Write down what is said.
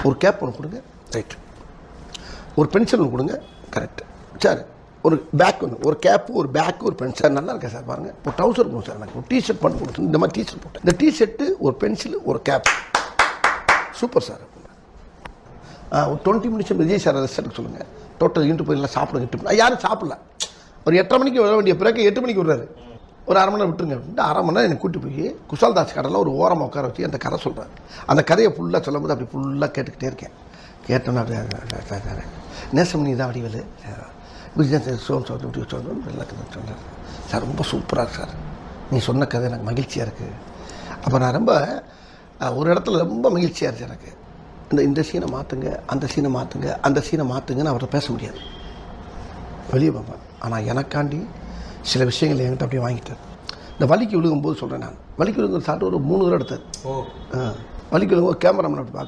ஒரு கேப் ஒன்று கொடுங்க, ரைட். ஒரு பென்சில் ஒன்று கொடுங்க, கரெக்ட் சார். ஒரு பேக் ஒன்று, ஒரு கேப்பு, ஒரு பேக்கு, ஒரு பென்சில். சார் நல்லா இருக்கேன் சார், பாருங்கள். ஒரு ட்ரௌசர் போடும் சார், எனக்கு ஒரு டிஷர்ட் பண்ணி கொடுத்து இந்த மாதிரி டிஷர்ட் போட்டேன். இந்த டிஷர்ட்டு, ஒரு பென்சில், ஒரு கேப், சூப்பர் சார். ஒரு 20 மினிட்ஸ் விஜய் சார் ரெஸ்ட் எடுக்க சொல்லுங்கள். டோட்டல் இன்ட்டு போயிடலாம், சாப்பிடுங்க. யாரும் சாப்பிடல. ஒரு 8:30 மணிக்கு வர வேண்டிய பிறகு 8 மணிக்கு விடுறாரு. ஒரு அரை மணி நேரம் விட்டுருங்க அப்படின்ட்டு 1/2 மணி நேரம் எனக்கு கூட்டி போய் குசால்தாஸ் கடையில் ஒரு ஓரமாக உட்கார வச்சு அந்த கதை சொல்கிறேன். அந்த கதையை ஃபுல்லாக சொல்லும்போது அப்படி ஃபுல்லாக கேட்டுக்கிட்டே இருக்கேன். கேட்டோன்னா அப்படியே நேசமணி தான் வடிவேலு குஜராத் எல்லாம் சொன்னார் சார். ரொம்ப சூப்பராக இருக்கு சார், நீ சொன்ன கதை எனக்கு மகிழ்ச்சியாக இருக்குது. அப்போ நான் ரொம்ப ஒரு இடத்துல ரொம்ப மகிழ்ச்சியாக இருந்துச்சு எனக்கு. இந்த சீனை மாற்றுங்க, அந்த சீனை மாற்றுங்க, அந்த சீனை மாற்றுங்கன்னு அவர்கிட்ட பேச முடியாது, வெளியே பார்ப்பேன். ஆனால் எனக்காண்டி சில விஷயங்கள் என்கிட்ட அப்படியே வாங்கிட்டார். இந்த வலிக்கு விழுகும்போது சொல்கிறேன் நான், வலிக்கு விழுங்குற சாப்பிட்டு ஒரு 3 தடவை எடுத்தார். வலிக்கு விழுங்கும்போது கேமராமேன் அப்படி பார்க்க